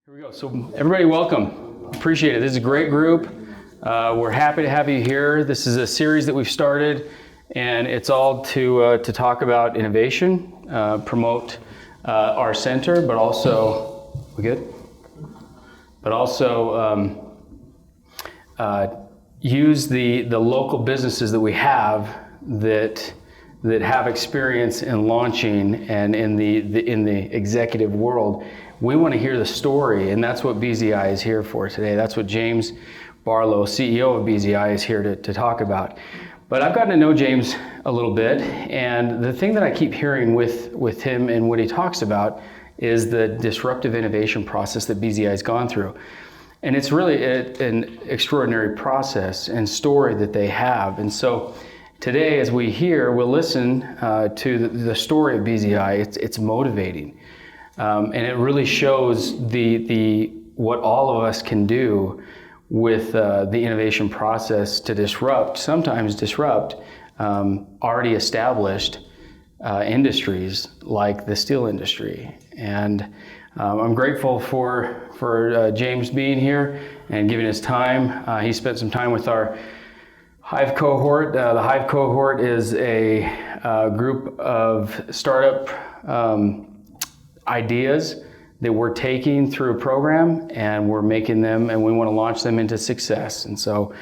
Here we go. So everybody welcome. Appreciate it. This is a great group. We're happy to have you here. This is a series that we've started, and it's all to talk about innovation, promote our center, but also, we good? But also use the local businesses that we have that have experience in launching and in the executive world. We want to hear the story, and that's what BZI is here for today. That's what James Barlow, CEO of BZI, is here to talk about. But I've gotten to know James a little bit, and the thing that I keep hearing with him and what he talks about is the disruptive innovation process that BZI has gone through. And it's really an extraordinary process and story that they have. And so today, as we'll listen to the story of BZI. It's motivating. And it really shows what all of us can do with the innovation process to sometimes disrupt already established industries like the steel industry. And I'm grateful for James being here and giving his time. He spent some time with our Hive cohort. The Hive cohort is a group of startup ideas that we're taking through a program, and we're making them, and we want to launch them into success. And so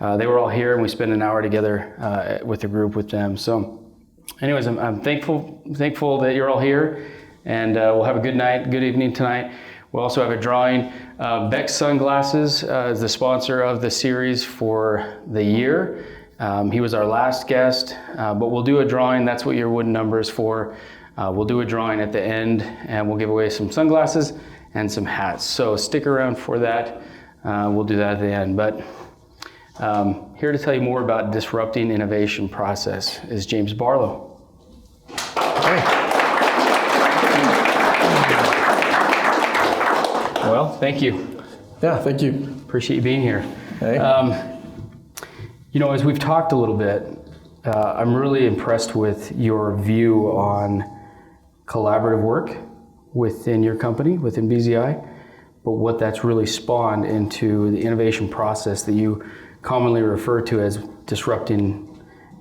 they were all here, and we spent an hour together with the group with them. So anyways, I'm thankful that you're all here, and we'll have a good night, good evening tonight. We'll also have a drawing. Beck's Sunglasses is the sponsor of the series for the year. He was our last guest, but we'll do a drawing. That's what your wooden number is for. We'll do a drawing at the end, and we'll give away some sunglasses and some hats. So stick around for that. We'll do that at the end. But here to tell you more about disrupting innovation process is James Barlow. Hey. Well, thank you. Yeah, thank you. Appreciate you being here. Hey. As we've talked a little bit, I'm really impressed with your view on collaborative work within your company, within BZI, but what that's really spawned into the innovation process that you commonly refer to as disrupting,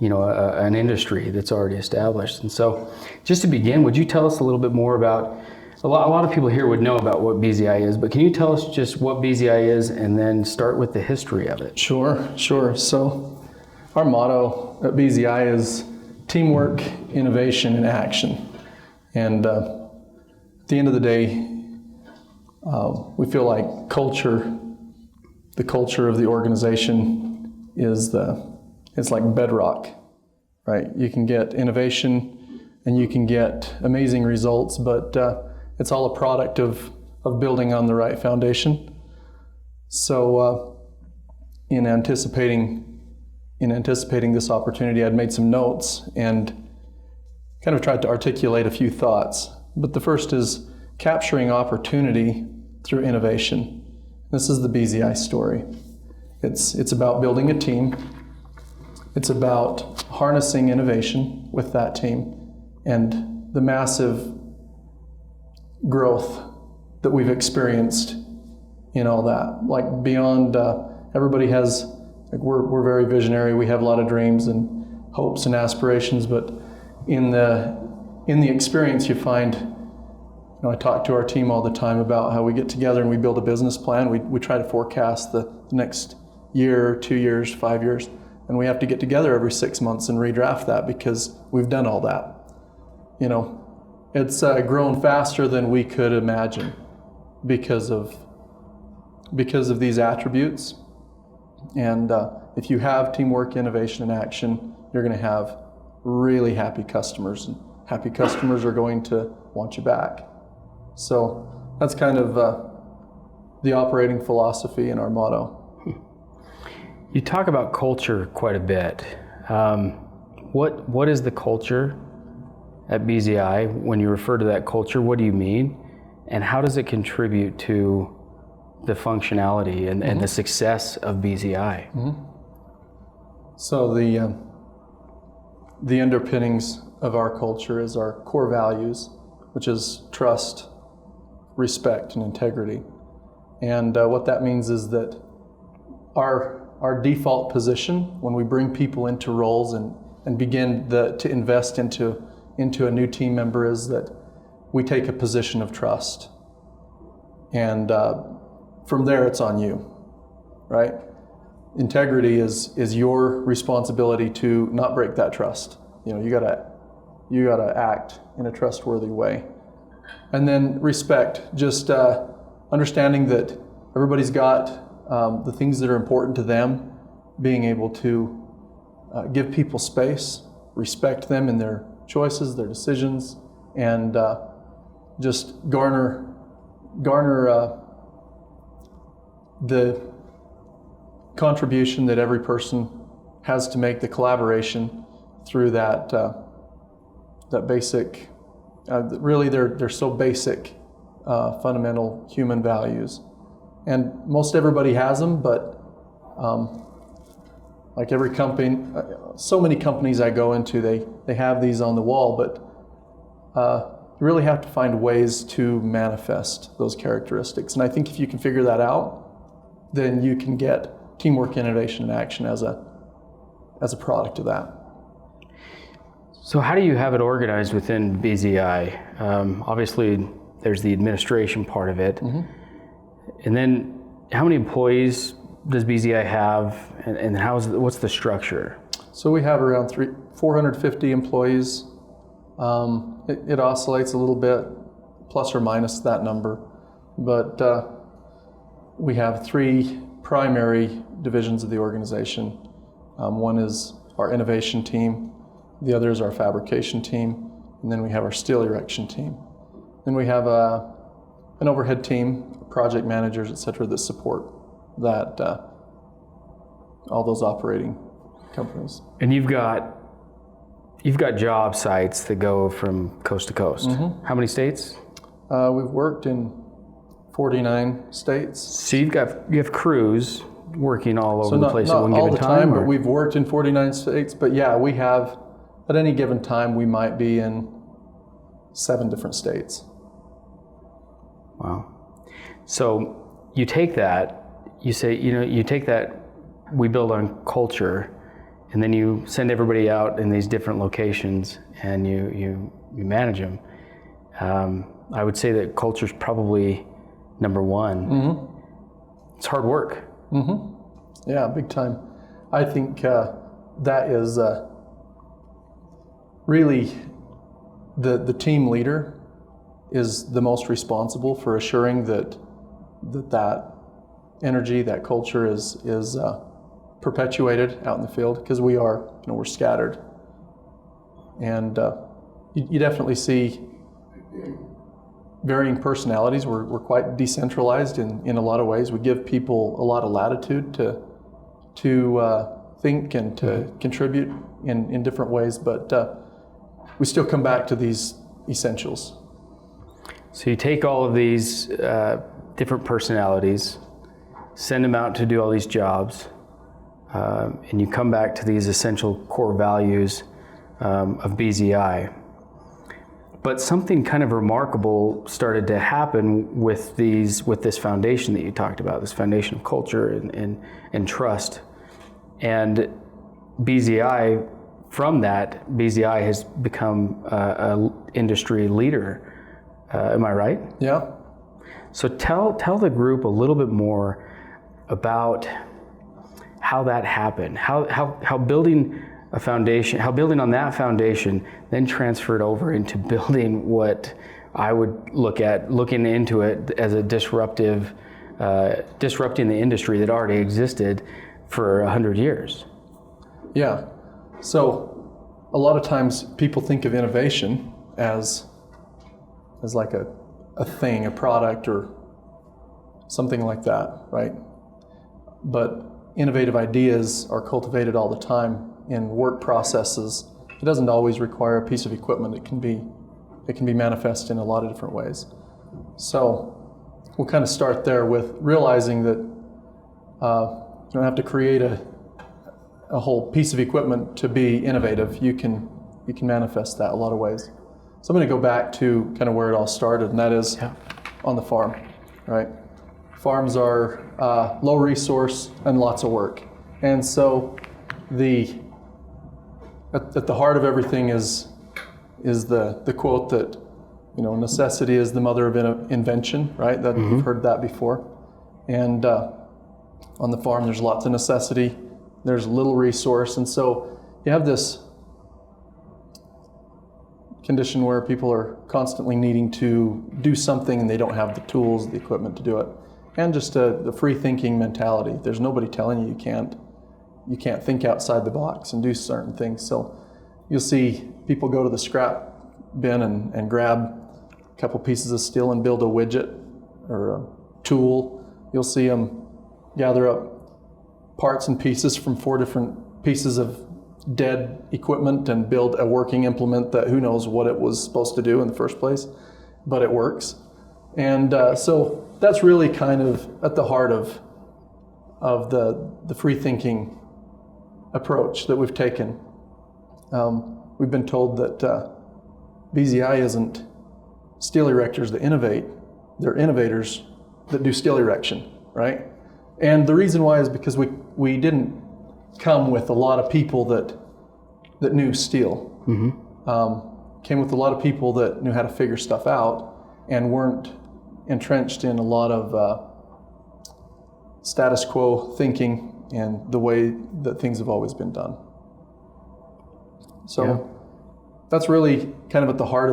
an industry that's already established. And so, just to begin, would you tell us a little bit more about, a lot of people here would know about what BZI is, but can you tell us just what BZI is and then start with the history of it? Sure. So our motto at BZI is teamwork, innovation, and action. And at the end of the day, we feel like the culture of the organization it's like bedrock, right? You can get innovation and you can get amazing results, but it's all a product of building on the right foundation. So in anticipating this opportunity, I'd made some notes and kind of tried to articulate a few thoughts. But the first is capturing opportunity through innovation. This is the BZI story. It's about building a team. It's about harnessing innovation with that team and the massive growth that we've experienced in all that. Like beyond, everybody has, we're very visionary. We have a lot of dreams and hopes and aspirations, but in the experience you find, I talk to our team all the time about how we get together and we build a business plan. We try to forecast the next year, 2 years, 5 years, and we have to get together every 6 months and redraft that because we've done all that. It's grown faster than we could imagine because of these attributes. And if you have teamwork, innovation, and action, you're going to have really happy customers. And happy customers are going to want you back. So that's kind of the operating philosophy and our motto. You talk about culture quite a bit. What is the culture at BZI? When you refer to that culture, what do you mean? And how does it contribute to the functionality and the success of BZI? Mm-hmm. So the underpinnings of our culture is our core values, which is trust, respect, and integrity. And what that means is that our default position when we bring people into roles and begin to invest into a new team member is that we take a position of trust. And from there, it's on you, right? Integrity is your responsibility to not break that trust. You know, you gotta act in a trustworthy way. And then respect, just understanding that everybody's got the things that are important to them, being able to give people space, respect them in their choices, their decisions, and just garner the contribution that every person has to make, the collaboration through that basic, really they're so basic, fundamental human values. And most everybody has them, but like every company, so many companies I go into, they have these on the wall, but you really have to find ways to manifest those characteristics. And I think if you can figure that out, then you can get teamwork, innovation, and action as a product of that. So how do you have it organized within BZI? Obviously, there's the administration part of it. Mm-hmm. And then how many employees does BZI have, and what's the structure? So we have around 450 employees. It oscillates a little bit, plus or minus that number. But we have 3 primary divisions of the organization. One is our innovation team, the other is our fabrication team, and then we have our steel erection team. Then we have an overhead team, project managers, et cetera, that support that all those operating companies. And you've got job sites that go from coast to coast. Mm-hmm. How many states? We've worked in 49 states. So you have crews working all over the place at one given time? Not all the time, but we've worked in 49 states. But yeah, we have, at any given time, we might be in 7 different states. Wow. So you take that, we build on culture, and then you send everybody out in these different locations and you manage them. I would say that culture is probably number one. Mm-hmm. It's hard work. Mm-hmm. Yeah, big time. I think that is really the team leader is the most responsible for assuring that energy, that culture is perpetuated out in the field, because we're scattered. And you definitely see varying personalities. We're quite decentralized in a lot of ways. We give people a lot of latitude to think and to contribute in different ways, but we still come back to these essentials. So you take all of these different personalities, send them out to do all these jobs, and you come back to these essential core values of BZI. But something kind of remarkable started to happen with this foundation that you talked about, this foundation of culture and trust. And BZI, from that, BZI has become an industry leader. Am I right? Yeah. So tell the group a little bit more about how that happened, how building a foundation, how building on that foundation then transferred over into building what I would looking into it as a disrupting the industry that already existed for 100 years. Yeah. So a lot of times people think of innovation as like a thing, a product, or something like that, right? But innovative ideas are cultivated all the time in work processes. It doesn't always require a piece of equipment. It can be manifest in a lot of different ways. So we'll kind of start there with realizing that you don't have to create a whole piece of equipment to be innovative. You can manifest that a lot of ways. So I'm going to go back to kind of where it all started, and that is on the farm, right? farms are low resource and lots of work. And so at the heart of everything is the quote that, necessity is the mother of invention, right? That you've heard that before. And on the farm, there's lots of necessity. There's little resource. And so you have this condition where people are constantly needing to do something and they don't have the tools, the equipment to do it. And just the free thinking mentality. There's nobody telling you you can't think outside the box and do certain things. So you'll see people go to the scrap bin and grab a couple pieces of steel and build a widget or a tool. You'll see them gather up parts and pieces from 4 different pieces of dead equipment and build a working implement that who knows what it was supposed to do in the first place, but it works. And so that's really kind of at the heart of the free thinking approach that we've taken. We've been told that BZI isn't steel erectors that innovate, they're innovators that do steel erection, right? And the reason why is because we didn't come with a lot of people that knew steel. Came with a lot of people that knew how to figure stuff out and weren't entrenched in a lot of status quo thinking and the way that things have always been done. So that's really kind of at the heart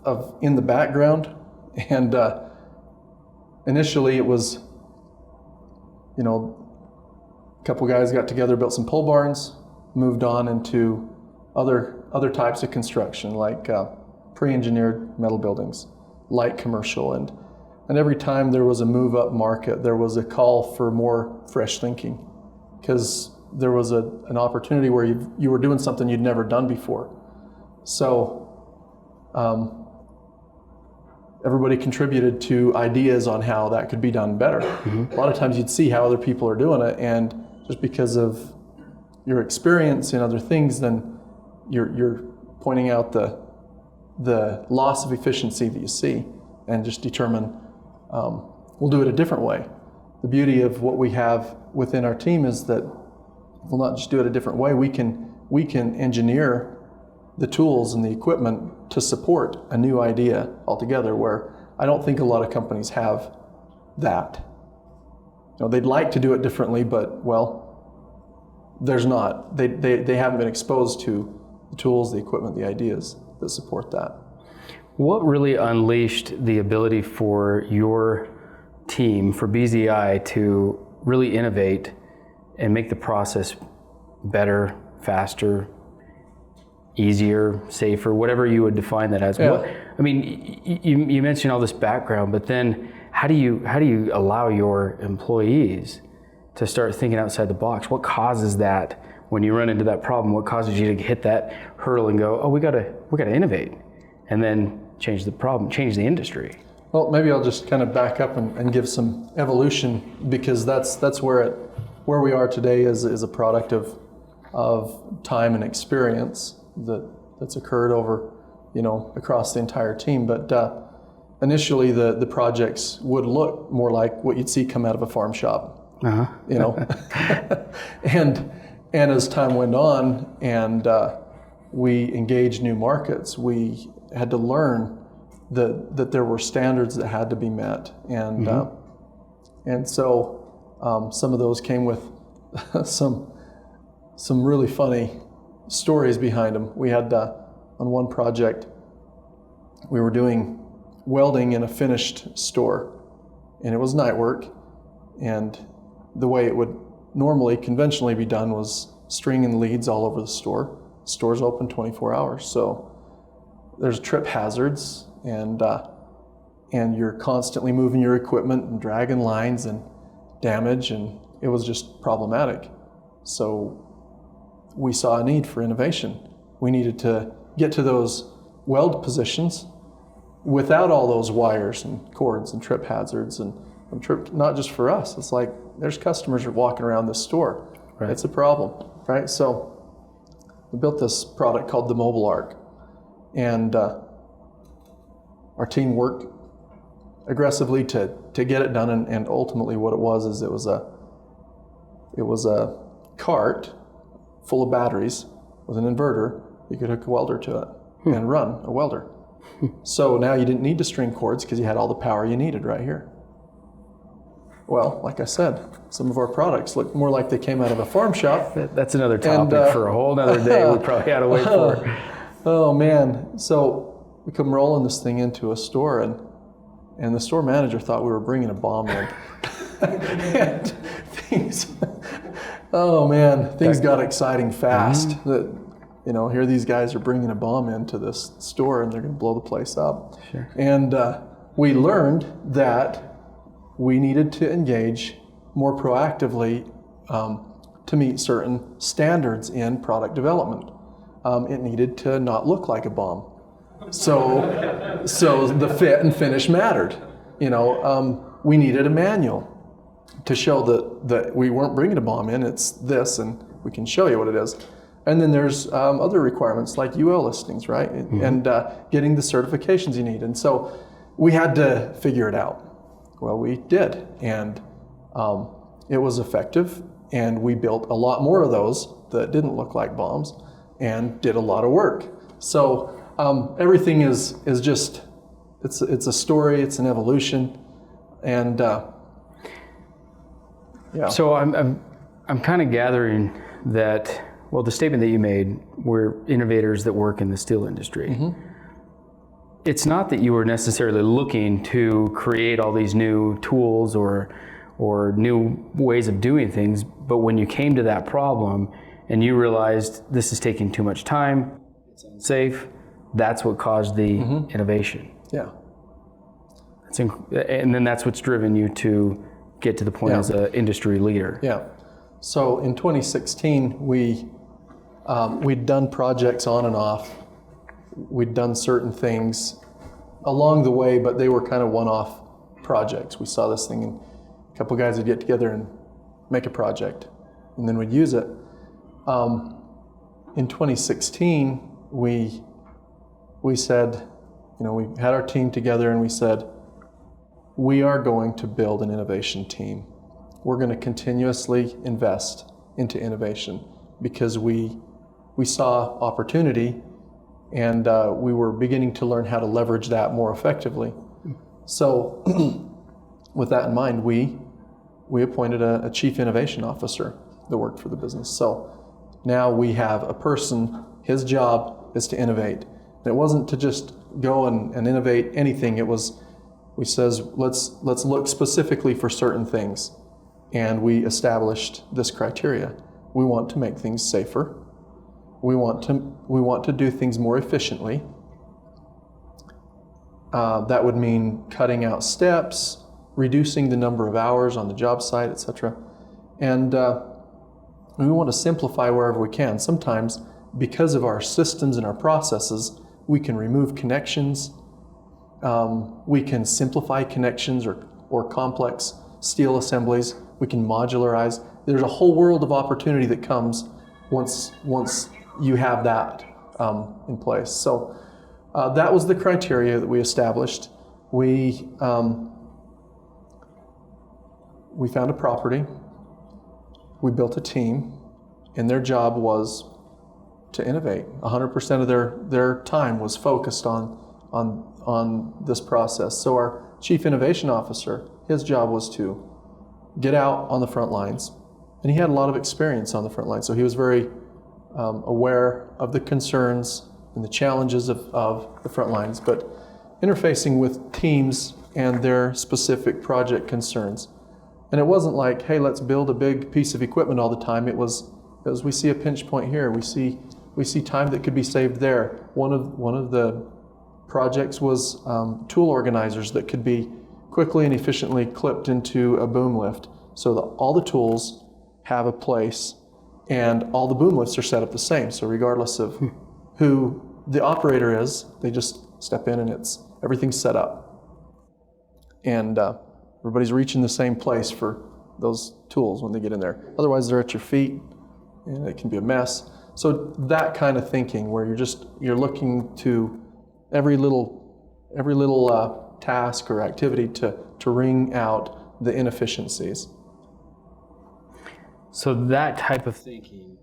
of in the background. And initially it was, a couple guys got together, built some pole barns, moved on into other types of construction, like pre-engineered metal buildings, light commercial, and every time there was a move up market, there was a call for more fresh thinking, because there was an opportunity where you were doing something you'd never done before. So everybody contributed to ideas on how that could be done better. A lot of times you'd see how other people are doing it, and just because of your experience in other things, then you're pointing out the loss of efficiency that you see, and just determine we'll do it a different way. The beauty of what we have within our team is that we'll not just do it a different way. We can engineer the tools and the equipment to support a new idea altogether, where I don't think a lot of companies have that. They'd like to do it differently, but there's not. They haven't been exposed to the tools, the equipment, the ideas that support that. What really unleashed the ability for your team, for BZI, to really innovate and make the process better, faster, easier, safer, whatever you would define that as? Yeah. You mentioned all this background, but then how do you allow your employees to start thinking outside the box? What causes that when you run into that problem? What causes you to hit that hurdle and go, oh, we gotta innovate, and then change the problem, change the industry? Well, maybe I'll just kind of back up and give some evolution, because that's where we are today is a product of time and experience that's occurred over, across the entire team. But initially the projects would look more like what you'd see come out of a farm shop. And as time went on and we engaged new markets, we had to learn that there were standards that had to be met, and so some of those came with some really funny stories behind them. We had on one project, we were doing welding in a finished store, and it was night work, and the way it would normally conventionally be done was stringing leads all over the store. The store's open 24 hours, so there's trip hazards, and you're constantly moving your equipment and dragging lines and damage, and it was just problematic. So we saw a need for innovation. We needed to get to those weld positions without all those wires and cords and trip hazards, and not just for us. It's like there's customers are walking around this store. Right. It's a problem, right? So we built this product called the Mobile Arc, and our team worked aggressively to get it done, and ultimately what it was is it was a cart full of batteries with an inverter. You could hook a welder to it and run a welder. So now you didn't need to string cords because you had all the power you needed right here. Well, like I said, some of our products look more like they came out of a farm shop. That's another topic for a whole other day we probably had to wait for. Oh man, so we come rolling this thing into a store, and the store manager thought we were bringing a bomb in. And things got exciting fast. That, here these guys are bringing a bomb into this store and they're going to blow the place up. Sure. And we learned that we needed to engage more proactively to meet certain standards in product development. It needed to not look like a bomb. So the fit and finish mattered. We needed a manual to show that we weren't bringing a bomb in, it's this, and we can show you what it is. And then there's other requirements like UL listings, right? Mm-hmm. And getting the certifications you need. And so we had to figure it out. Well, we did, and it was effective, and we built a lot more of those that didn't look like bombs and did a lot of work. So everything is just, it's a story, it's an evolution, and yeah. So I'm kind of gathering that, well, the statement that you made, we're innovators that work in the steel industry. Mm-hmm. It's not that you were necessarily looking to create all these new tools or new ways of doing things, but when you came to that problem and you realized this is taking too much time, it's unsafe, that's what caused the innovation. Yeah. And then that's what's driven you to get to the point as an industry leader. Yeah. So in 2016, we'd done projects on and off. We'd done certain things along the way, but they were kind of one-off projects. We saw this thing, and a couple guys would get together and make a project, and then we'd use it. In 2016, we said, we had our team together, and we said, we are going to build an innovation team. We're going to continuously invest into innovation because we saw opportunity, and we were beginning to learn how to leverage that more effectively. So with that in mind, we appointed a chief innovation officer that worked for the business. So now we have a person, his job is to innovate. And it wasn't to just go and innovate anything. It was, we says, let's look specifically for certain things. And we established this criteria. We want to make things safer. We want to do things more efficiently. That would mean cutting out steps, reducing the number of hours on the job site, etc. And we want to simplify wherever we can. Sometimes, because of our systems and our processes, we can remove connections. We can simplify connections or complex steel assemblies. We can modularize. There's a whole world of opportunity that comes once you have that in place. So that was the criteria that we established. We found a property. We built a team, and their job was to innovate. 100% of their time was focused on this process. So our chief innovation officer, his job was to get out on the front lines, and he had a lot of experience on the front lines. So he was very aware of the concerns and the challenges of the front lines, but interfacing with teams and their specific project concerns. And it wasn't like, hey, let's build a big piece of equipment all the time. It was we see a pinch point here. We see time that could be saved there. One of the projects was tool organizers that could be quickly and efficiently clipped into a boom lift, so that all the tools have a place and all the boom lifts are set up the same. So regardless of who the operator is, they just step in and everything's set up. And everybody's reaching the same place for those tools when they get in there. Otherwise, they're at your feet, and it can be a mess. So that kind of thinking, where you're looking to every little task or activity to wring out the inefficiencies. So that type of thinking,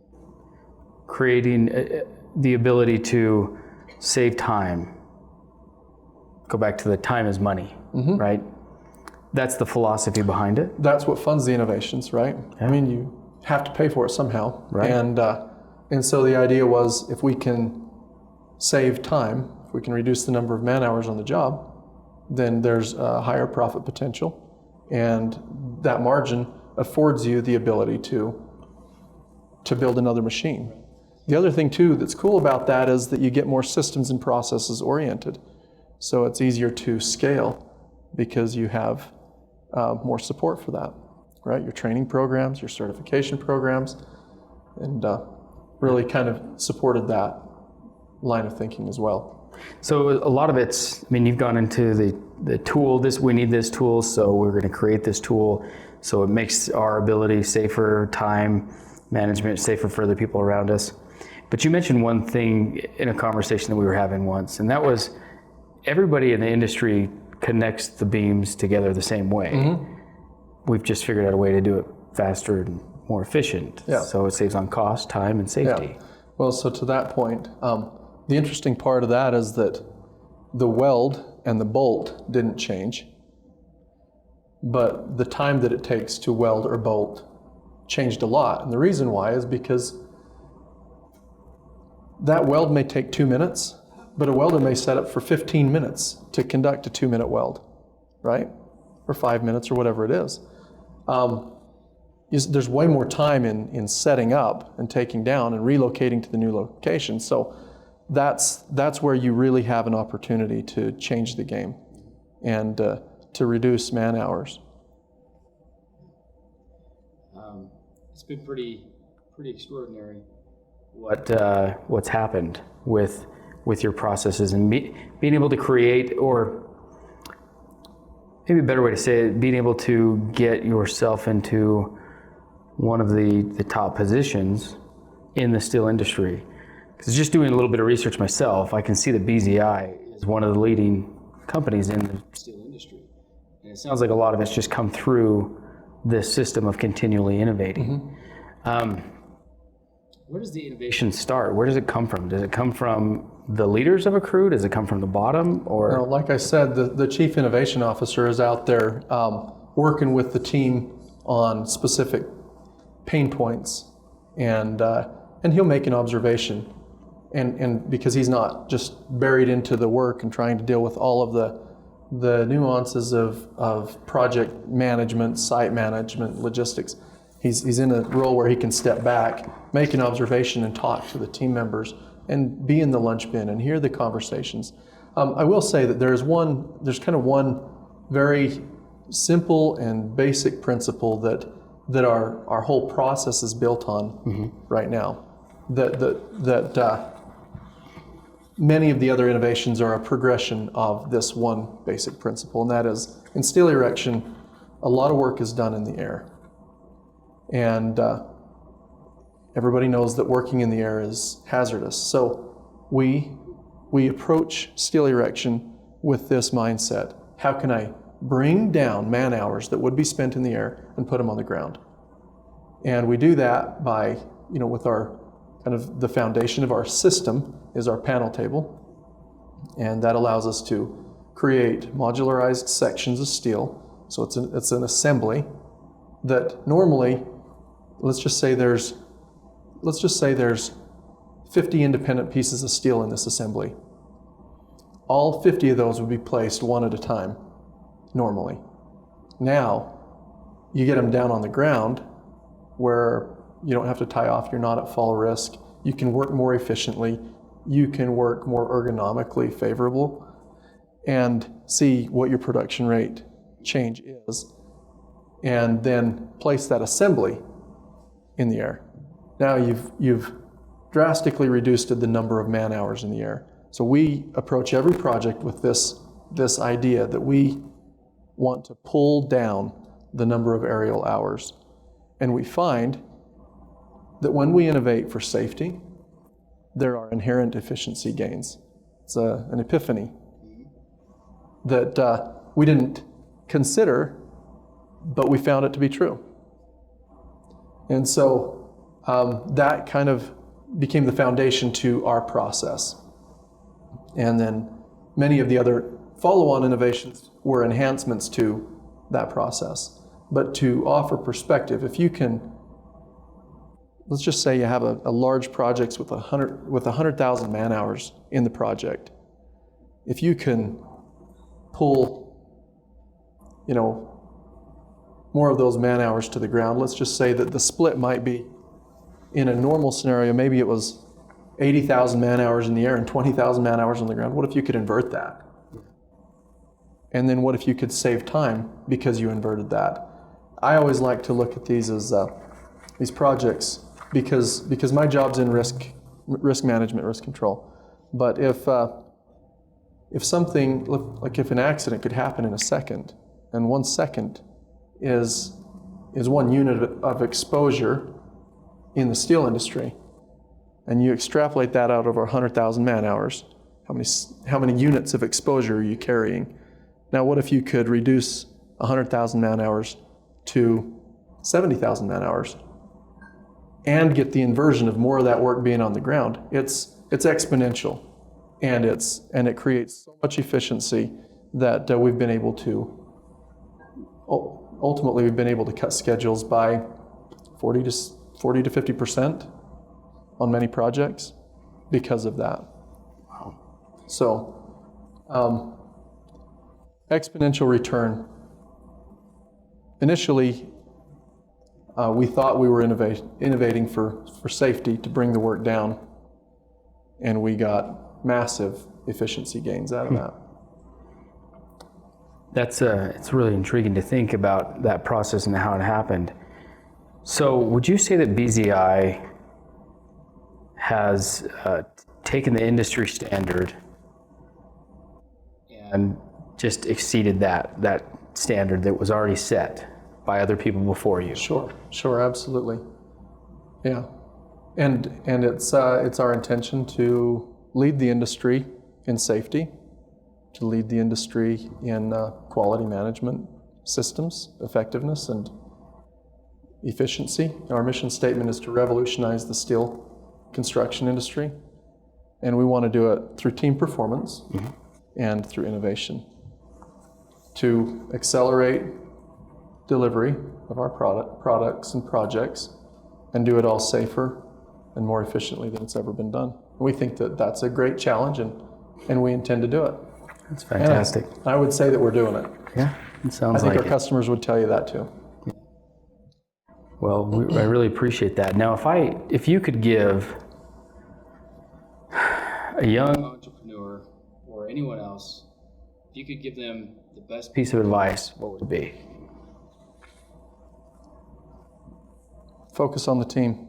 creating the ability to save time, go back to the time is money, right? That's the philosophy behind it. That's what funds the innovations, right? Yeah. I mean, you have to pay for it somehow. Right. And so the idea was, if we can save time, if we can reduce the number of man hours on the job, then there's a higher profit potential. And that margin affords you the ability to build another machine. The other thing too that's cool about that is that you get more systems and processes oriented. So it's easier to scale because you have more support for that, right? Your training programs, your certification programs, and really kind of supported that line of thinking as well. So a lot of it's, I mean, you've gone into the tool, we need this tool, so we're going to create this tool so it makes our ability safer, time management safer for other people around us. But you mentioned one thing in a conversation that we were having once, and that was everybody in the industry connects the beams together the same way. We've just figured out a way to do it faster and more efficient. Yeah. So it saves on cost, time, and safety. Yeah. Well, so to that point, the interesting part of that is that the weld and the bolt didn't change, but the time that it takes to weld or bolt changed a lot. And the reason why is because that weld may take 2 minutes, but a welder may set up for 15 minutes to conduct a 2-minute weld, right? Or 5 minutes or whatever it is. There's way more time in setting up and taking down and relocating to the new location. So that's where you really have an opportunity to change the game and to reduce man hours. It's been pretty extraordinary what's happened with your processes and being able to create, or maybe a better way to say it, being able to get yourself into one of the top positions in the steel industry. Because just doing a little bit of research myself, I can see that BZI is one of the leading companies in the steel industry. And it sounds like a lot of it's just come through this system of continually innovating. Where does the innovation start? Where does it come from? Does it come from the leaders of a crew? Does it come from the bottom? Or Well, like I said, the chief innovation officer is out there working with the team on specific pain points, and he'll make an observation, and because he's not just buried into the work and trying to deal with all of the nuances of project management, site management, logistics. He's in a role where he can step back, make an observation, and talk to the team members, and be in the lunch bin and hear the conversations. I will say that there's kind of one very simple and basic principle that our whole process is built on right now. That many of the other innovations are a progression of this one basic principle, and that is, in steel erection, a lot of work is done in the air. And everybody knows that working in the air is hazardous. So we approach steel erection with this mindset. How can I bring down man hours that would be spent in the air and put them on the ground? And we do that by, with our kind of the foundation of our system is our panel table. And that allows us to create modularized sections of steel. So it's an assembly that normally, let's just say there's 50 independent pieces of steel in this assembly. All 50 of those would be placed one at a time, normally. Now, you get them down on the ground where you don't have to tie off, you're not at fall risk, you can work more efficiently, you can work more ergonomically favorable, and see what your production rate change is, and then place that assembly in the air. Now you've drastically reduced the number of man hours in the air. So we approach every project with this idea that we want to pull down the number of aerial hours. And we find that when we innovate for safety, there are inherent efficiency gains. It's an epiphany. that we didn't consider, but we found it to be true. And so that kind of became the foundation to our process. And then many of the other follow-on innovations were enhancements to that process. But to offer perspective, if you can, let's just say you have a large project with 100,000 man hours in the project. If you can pull, more of those man hours to the ground, let's just say that the split might be, in a normal scenario, maybe it was 80,000 man hours in the air and 20,000 man hours on the ground. What if you could invert that? And then what if you could save time because you inverted that? I always like to look at these as these projects because my job's in risk management, risk control. But if something, like if an accident could happen in a second, and 1 second is 1 unit of exposure in the steel industry, and you extrapolate that out over 100,000 man hours, how many units of exposure are you carrying? Now, what if you could reduce 100,000 man hours to 70,000 man hours and get the inversion of more of that work being on the ground? It's exponential, and it creates so much efficiency that we've been able to cut schedules by 40 to 50% on many projects because of that. Wow. So exponential return. Initially, we thought we were innovating for safety to bring the work down, and we got massive efficiency gains out of that. It's really intriguing to think about that process and how it happened. So would you say that BZI has taken the industry standard and just exceeded that standard that was already set by other people before you? Sure, absolutely. Yeah. And it's our intention to lead the industry in safety, to lead the industry in quality management systems, effectiveness, and efficiency. Our mission statement is to revolutionize the steel construction industry, and we want to do it through team performance and through innovation to accelerate delivery of our products and projects and do it all safer and more efficiently than it's ever been done. We think that that's a great challenge, and we intend to do it. That's fantastic. And I would say that we're doing it. Yeah, it sounds like I think it. our customers would tell you that too. Well, I really appreciate that. Now, if you could give a young entrepreneur or anyone else, if you could give them the best piece of advice, what would it be? Focus on the team.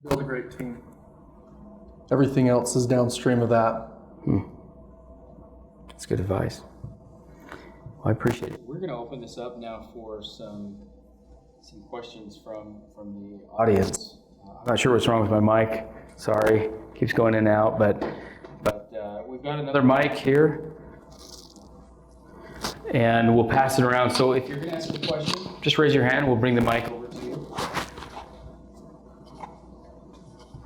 Build a great team. Everything else is downstream of that. That's good advice. Well, I appreciate it. We're going to open this up now for some questions from the audience. I'm not sure what's wrong with my mic. Sorry, keeps going in and out, but we've got another mic here, and we'll pass it around. So if you're going to ask a question, just raise your hand. We'll bring the mic over to you.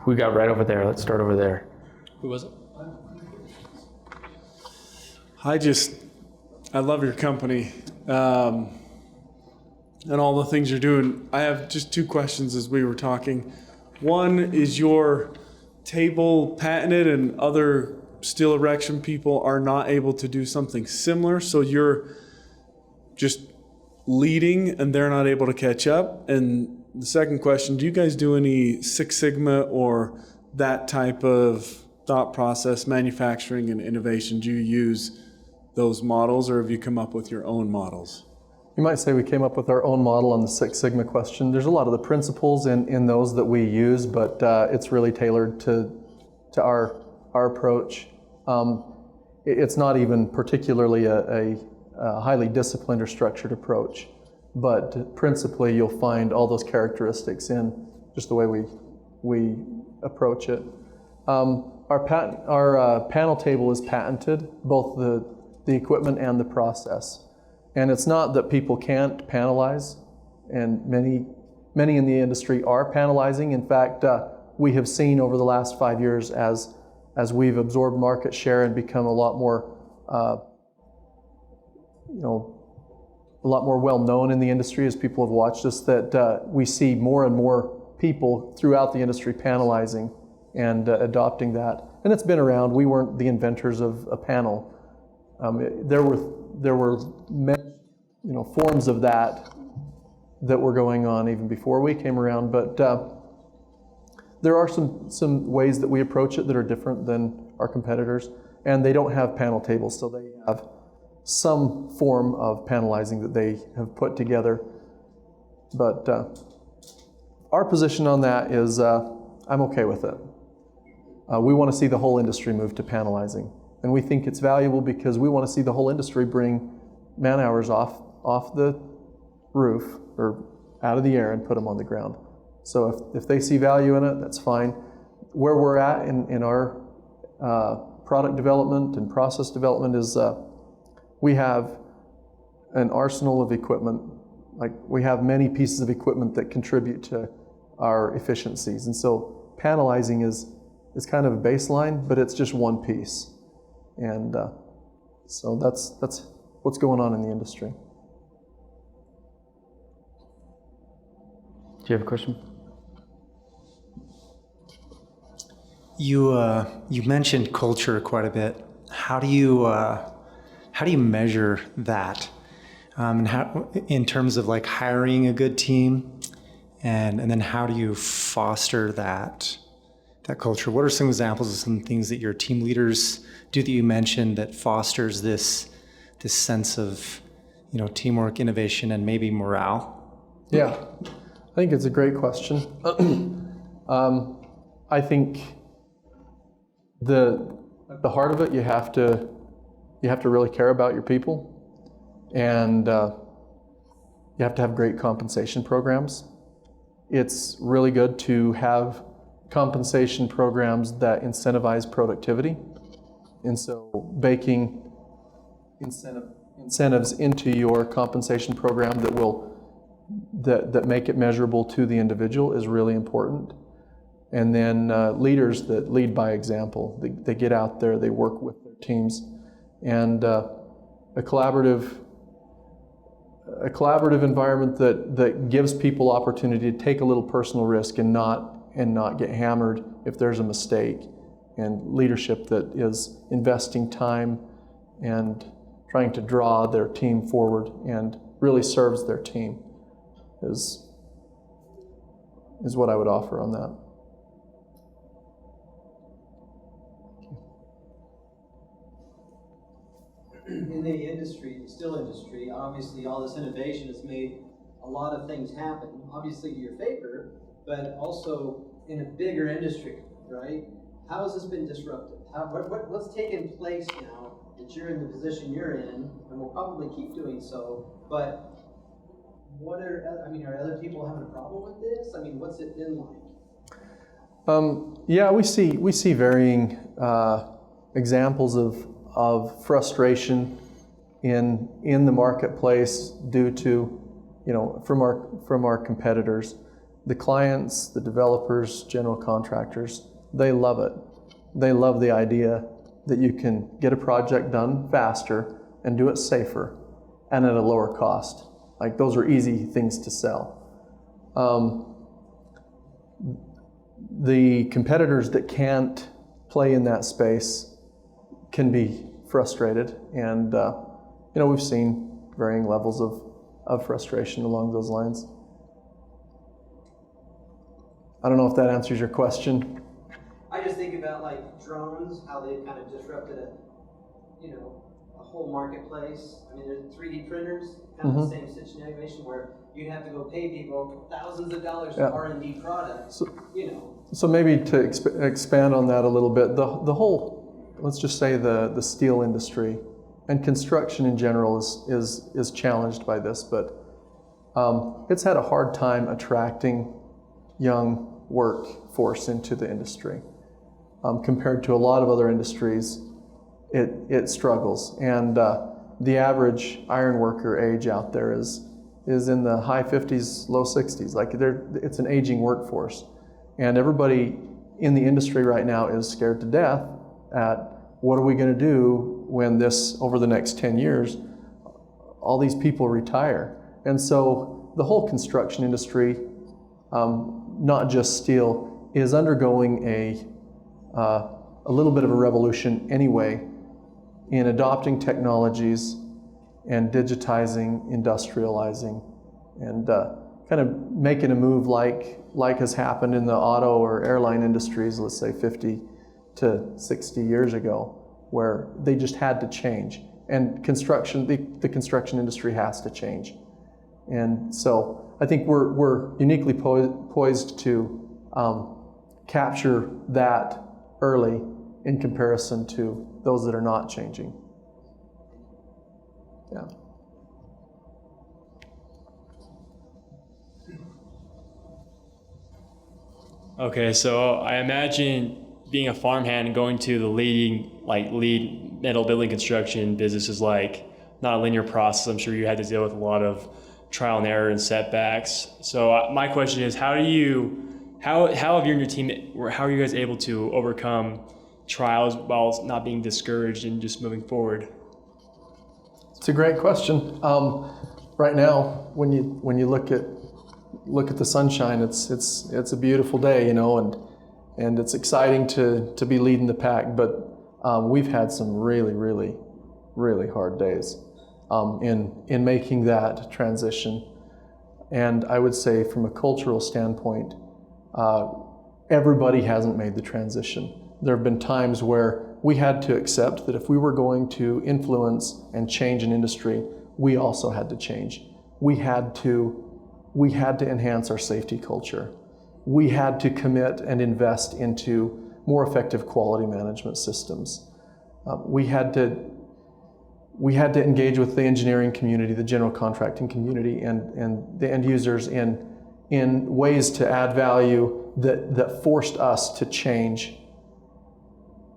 We got right over there. Let's start over there. Who was it? I love your company and all the things you're doing. I have just 2 questions as we were talking. One, is your table patented and other steel erection people are not able to do something similar? So you're just leading and they're not able to catch up? And the second question, do you guys do any Six Sigma or that type of thought process, manufacturing and innovation? Do you use those models, or have you come up with your own models? You might say we came up with our own model on the Six Sigma question. There's a lot of the principles in those that we use, but it's really tailored to our approach. It's not even particularly a highly disciplined or structured approach, but principally you'll find all those characteristics in just the way we approach it. Our panel table is patented, both the equipment and the process. And it's not that people can't panelize, and many in the industry are panelizing. In fact, we have seen over the last 5 years as we've absorbed market share and become a lot more well known in the industry as people have watched us, that we see more and more people throughout the industry panelizing and adopting that. And it's been around. We weren't the inventors of a panel. There were many, forms of that were going on even before we came around. But there are some ways that we approach it that are different than our competitors, and they don't have panel tables, so they have some form of panelizing that they have put together. But our position on that is I'm okay with it. We want to see the whole industry move to panelizing, and we think it's valuable because we want to see the whole industry bring man hours off the roof or out of the air and put them on the ground. So if they see value in it, that's fine. Where we're at in our product development and process development is we have an arsenal of equipment. Like, we have many pieces of equipment that contribute to our efficiencies. And so panelizing is kind of a baseline, but it's just one piece. And so that's what's going on in the industry. Do you have a question? You mentioned culture quite a bit. How do you measure that? And how, in terms of like hiring a good team, and then how do you foster that culture? What are some examples of some things that your team leaders do that you mentioned that fosters this sense of teamwork, innovation, and maybe morale? Yeah, I think it's a great question. I think at the heart of it, you have to really care about your people, and you have to have great compensation programs. It's really good to have compensation programs that incentivize productivity, and so baking incentives into your compensation program that make it measurable to the individual is really important. And then leaders that lead by example. They get out there, they work with their teams, and a collaborative environment that gives people opportunity to take a little personal risk and not get hammered if there's a mistake, and leadership that is investing time and trying to draw their team forward and really serves their team is what I would offer on that. In the industry, the steel industry, obviously all this innovation has made a lot of things happen, obviously to your favor, but also in a bigger industry, right? How has this been disruptive? What's taken place now that you're in the position you're in, and will probably keep doing so, but are other people having a problem with this? I mean, what's it been like? Yeah, we see varying examples of frustration in the marketplace due to, from our competitors. The clients, the developers, general contractors, they love it. They love the idea that you can get a project done faster and do it safer and at a lower cost. Like, those are easy things to sell. The competitors that can't play in that space can be frustrated, and we've seen varying levels of frustration along those lines. I don't know if that answers your question. I just think about like drones, how they've kind of disrupted a whole marketplace. I mean, there's 3D printers, kind of the same situation where you'd have to go pay people thousands of dollars for R&D products. So maybe to expand on that a little bit, the whole, let's just say the steel industry and construction in general is challenged by this, but it's had a hard time attracting young workforce into the industry. compared to a lot of other industries, it struggles. And the average iron worker age out there is in the high 50s, low 60s. Like it's an aging workforce. And everybody in the industry right now is scared to death at what are we going to do when this, over the next 10 years, all these people retire. And so the whole construction industry, not just steel, is undergoing a little bit of a revolution anyway in adopting technologies and digitizing, industrializing, and kind of making a move like has happened in the auto or airline industries, let's say 50 to 60 years ago, where they just had to change. And construction, the construction industry has to change. And so I think we're uniquely poised to capture that early in comparison to those that are not changing. Yeah. Okay, so I imagine being a farmhand and going to the lead metal building construction business is like not a linear process. I'm sure you had to deal with a lot of trial and error and setbacks. So my question is, how have you and your team, or how are you guys able to overcome trials while not being discouraged and just moving forward? It's a great question. Right now, when you look at the sunshine, it's a beautiful day, and it's exciting to be leading the pack. But we've had some really hard days in making that transition. And I would say, from a cultural standpoint, everybody hasn't made the transition. There have been times where we had to accept that if we were going to influence and change an industry, we also had to change. We had to enhance our safety culture. We had to commit and invest into more effective quality management systems. We had to engage with the engineering community, the general contracting community, and the end users in ways to add value that forced us to change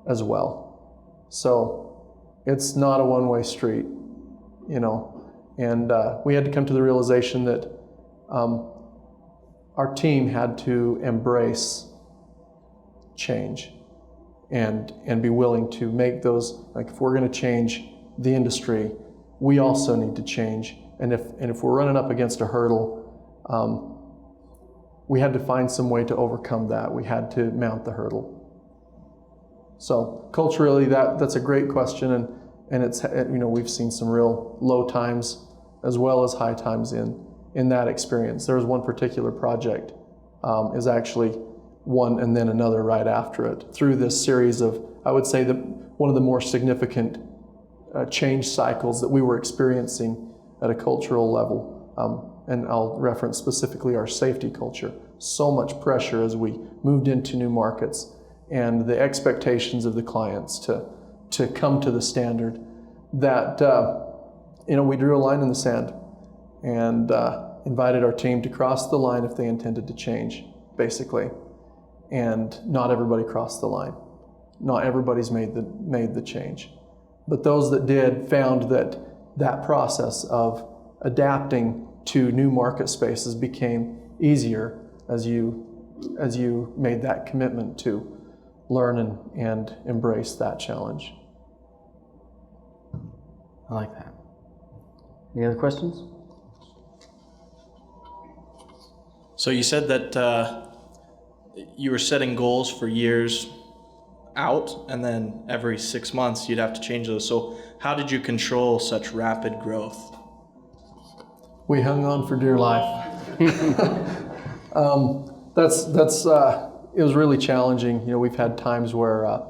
as well. So it's not a one-way street, and we had to come to the realization that our team had to embrace change and be willing to make those, like, if we're going to change the industry, we also need to change. And if we're running up against a hurdle, we had to find some way to overcome that. We had to mount the hurdle. So culturally, that's a great question, and it's, we've seen some real low times as well as high times in that experience. There was one particular project is actually one and then another right after it, through this series of, I would say, one of the more significant change cycles that we were experiencing at a cultural level. And I'll reference specifically our safety culture. So much pressure as we moved into new markets, and the expectations of the clients to come to the standard that, we drew a line in the sand and invited our team to cross the line if they intended to change, basically. And not everybody crossed the line. Not everybody's made the change. But those that did found that process of adapting to new market spaces became easier as you made that commitment to learn and embrace that challenge. I like that. Any other questions? So you said that you were setting goals for years out, and then every 6 months you'd have to change those. So how did you control such rapid growth? We hung on for dear life. It was really challenging. We've had times where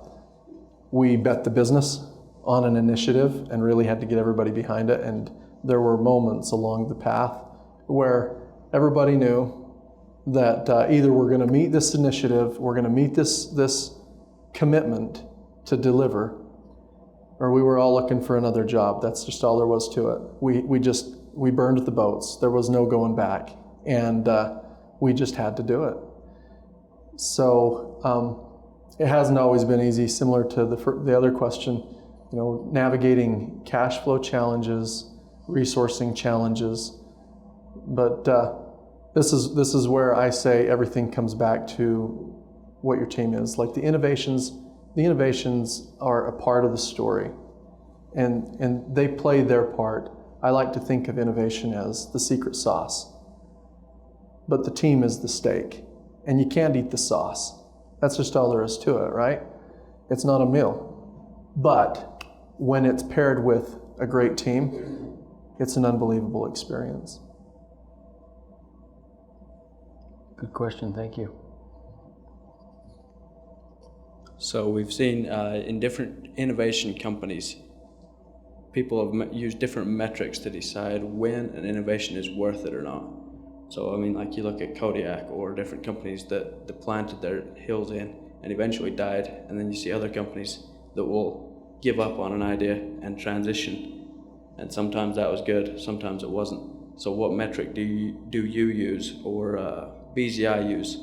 we bet the business on an initiative and really had to get everybody behind it. And there were moments along the path where everybody knew that either we're going to meet this initiative, we're going to meet this commitment to deliver, or we were all looking for another job. That's just all there was to it. We burned the boats. There was no going back, and we just had to do it. So it hasn't always been easy, similar to the other question, navigating cash flow challenges, resourcing challenges. But this is where I say everything comes back to what your team is. Like the innovations are a part of the story, and they play their part. I like to think of innovation as the secret sauce, but the team is the steak, and you can't eat the sauce. That's just all there is to it, right? It's not a meal. But when it's paired with a great team, it's an unbelievable experience. Good question, thank you. So we've seen in different innovation companies, people have used different metrics to decide when an innovation is worth it or not. So I mean, like you look at Kodiak or different companies that planted their hills in and eventually died, and then you see other companies that will give up on an idea and transition. And sometimes that was good, sometimes it wasn't. So what metric do you use or BZI use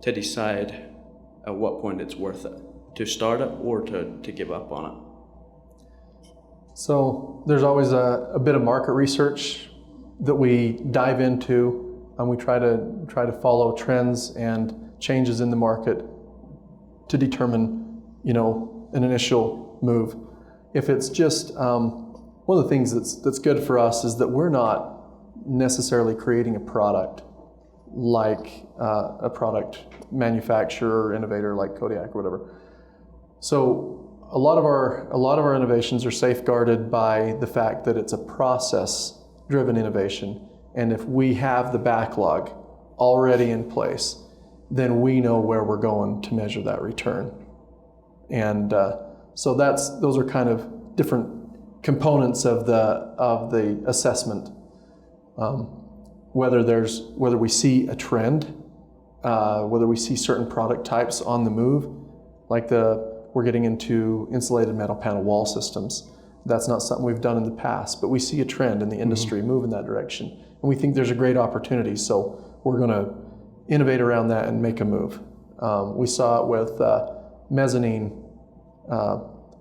to decide at what point it's worth it to start it or to give up on it? So there's always a bit of market research that we dive into, and we try to follow trends and changes in the market to determine, an initial move. If it's just one of the things that's good for us is that we're not necessarily creating a product like a product manufacturer or innovator like Kodiak or whatever. So a lot of our innovations are safeguarded by the fact that it's a process-driven innovation, and if we have the backlog already in place, then we know where we're going to measure that return. And so those are kind of different components of the assessment. Whether we see a trend, whether we see certain product types on the move, like we're getting into insulated metal panel wall systems. That's not something we've done in the past, but we see a trend in the industry move in that direction, and we think there's a great opportunity. So we're going to innovate around that and make a move. We saw it with mezzanine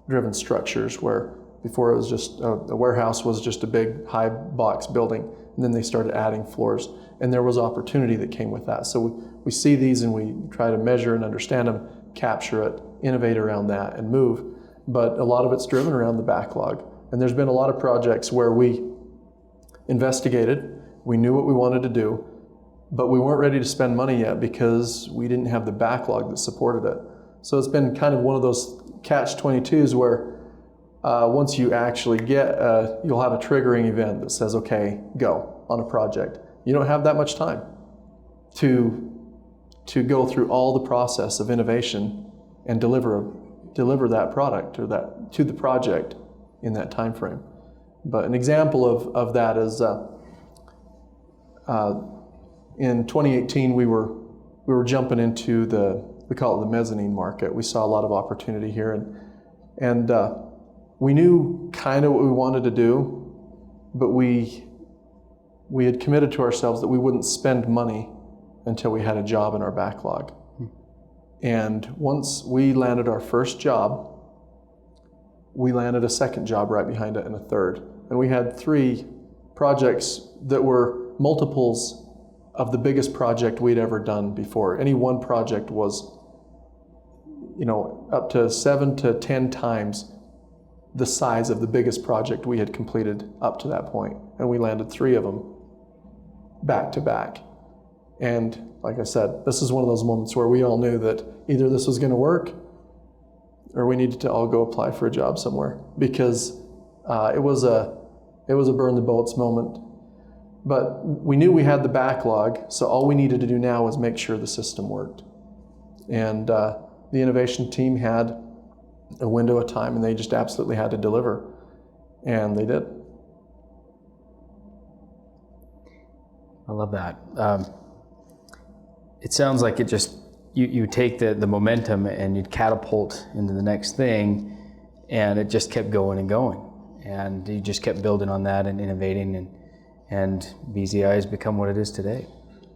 driven structures, where before it was just a warehouse was just a big high box building, and then they started adding floors, and there was opportunity that came with that. So we see these and we try to measure and understand them, capture it, innovate around that, and move. But a lot of it's driven around the backlog. And there's been a lot of projects where we investigated, we knew what we wanted to do, but we weren't ready to spend money yet because we didn't have the backlog that supported it. So it's been kind of one of those catch-22s where once you actually you'll have a triggering event that says, okay, go on a project. You don't have that much time to go through all the process of innovation and deliver that product or that to the project in that time frame. But an example of that is in 2018 we were jumping into we call it the mezzanine market. We saw a lot of opportunity here, and we knew kind of what we wanted to do, but we had committed to ourselves that we wouldn't spend money until we had a job in our backlog. And once we landed our first job, we landed a second job right behind it and a third. And we had 3 projects that were multiples of the biggest project we'd ever done before. Any one project was, up to 7 to 10 times the size of the biggest project we had completed up to that point. And we landed 3 of them back to back. And like I said, this is one of those moments where we all knew that either this was going to work or we needed to all go apply for a job somewhere, because it was a burn the boats moment. But we knew we had the backlog, so all we needed to do now was make sure the system worked. And the innovation team had a window of time, and they just absolutely had to deliver, and they did. I love that. It sounds like it just, you take the momentum and you'd catapult into the next thing, and it just kept going and going. And you just kept building on that and innovating, and BZI has become what it is today.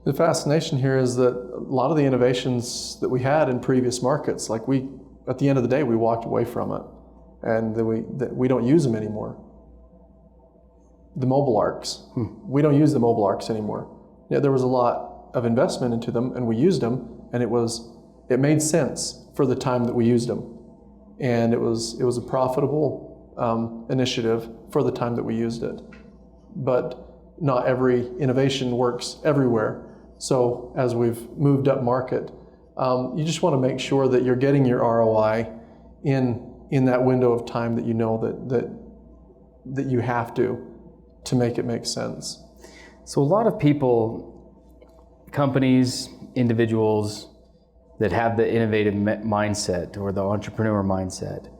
The fascination here is that a lot of the innovations that we had in previous markets, like at the end of the day, we walked away from it, and that we don't use them anymore. The mobile arcs, we don't use the mobile arcs anymore. Yeah, there was a lot of investment into them, and we used them, and it made sense for the time that we used them, and it was a profitable initiative for the time that we used it. But not every innovation works everywhere. So as we've moved up market, you just want to make sure that you're getting your ROI in that window of time that you know that you have to make it make sense. So a lot of people, companies, individuals that have the innovative mindset or the entrepreneur mindset,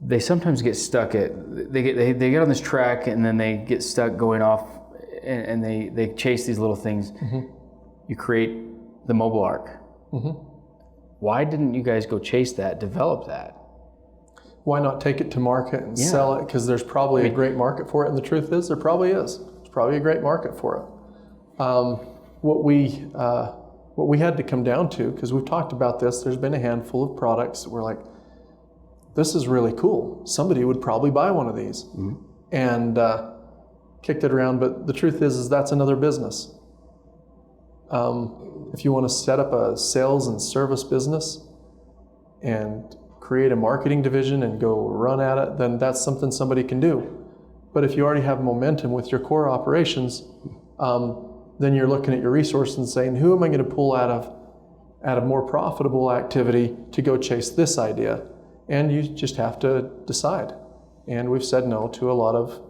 they sometimes get stuck they get on this track, and then they get stuck going off, and they chase these little things. You create the mobile arc. Why didn't you guys go chase that, develop that? Why not take it to market and sell it? Because there's probably a great market for it, and the truth is, there probably is. There's probably a great market for it. What we had to come down to, because we've talked about this, there's been a handful of products that we're like, this is really cool. Somebody would probably buy one of these, and kicked it around. But the truth is that's another business. If you want to set up a sales and service business and create a marketing division and go run at it, then that's something somebody can do. But if you already have momentum with your core operations, then you're looking at your resources and saying, who am I going to pull out of more profitable activity to go chase this idea? And you just have to decide. And we've said no to a lot of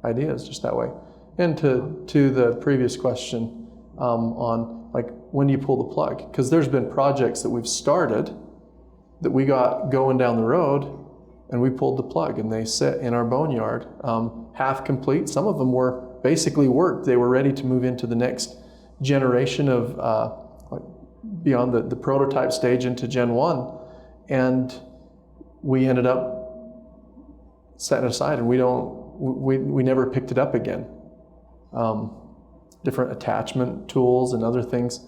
ideas just that way. And to the previous question on like, when do you pull the plug? Because there's been projects that we've started that we got going down the road, and we pulled the plug, and they sit in our boneyard, half complete. Some of them were basically worked. They were ready to move into the next generation of like beyond the prototype stage into Gen 1, and we ended up setting it aside, and we never picked it up again. Different attachment tools and other things.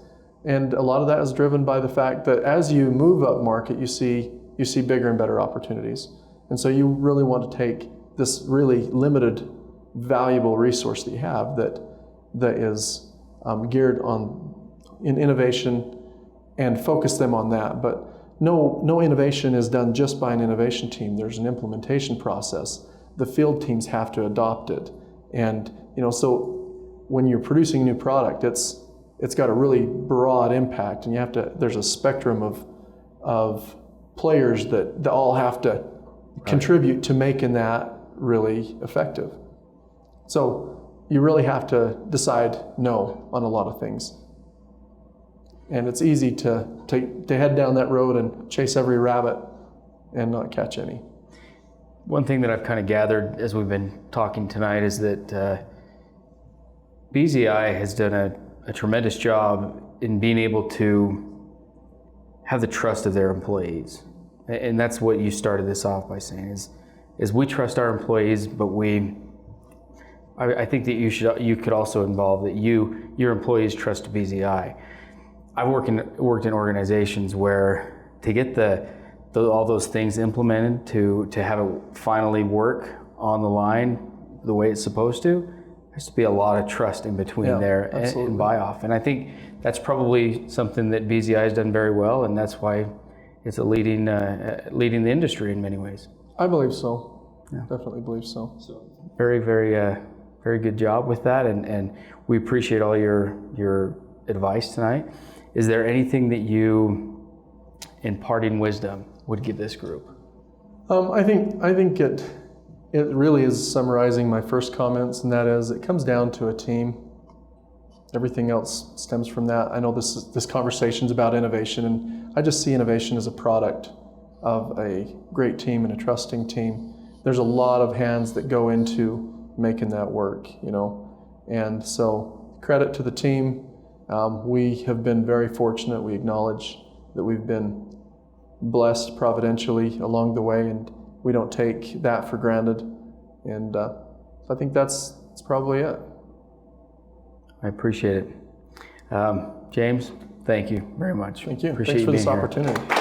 And a lot of that is driven by the fact that as you move up market, you see bigger and better opportunities. And so you really want to take this really limited, valuable resource that you have that is geared in innovation, and focus them on that. But no innovation is done just by an innovation team. There's an implementation process. The field teams have to adopt it. And so when you're producing a new product, it's got a really broad impact, and there's a spectrum of players that all have to contribute to making that really effective. So you really have to decide no on a lot of things. And it's easy to head down that road and chase every rabbit and not catch any. One thing that I've kind of gathered as we've been talking tonight is that BZI has done a tremendous job in being able to have the trust of their employees. And that's what you started this off by saying is we trust our employees, but I think that you could also involve that your employees trust BZI. I've worked in organizations where to get all those things implemented, to have it finally work on the line the way it's supposed to, has to be a lot of trust in between there and buy off. And I think that's probably something that BZI has done very well, and that's why it's leading the industry in many ways. I believe so. Yeah. Definitely believe so. Very, very, very good job with that, and we appreciate all your advice tonight. Is there anything that you, in parting wisdom, would give this group? I think it really is summarizing my first comments, and that is, it comes down to a team. Everything else stems from that. I know this conversation's about innovation, and I just see innovation as a product of a great team and a trusting team. There's a lot of hands that go into making that work, and so credit to the team. We have been very fortunate. We acknowledge that we've been blessed providentially along the way, and we don't take that for granted. And I think that's probably it. I appreciate it. James, thank you very much. Thank you. Appreciate Thanks for you this being here. opportunity.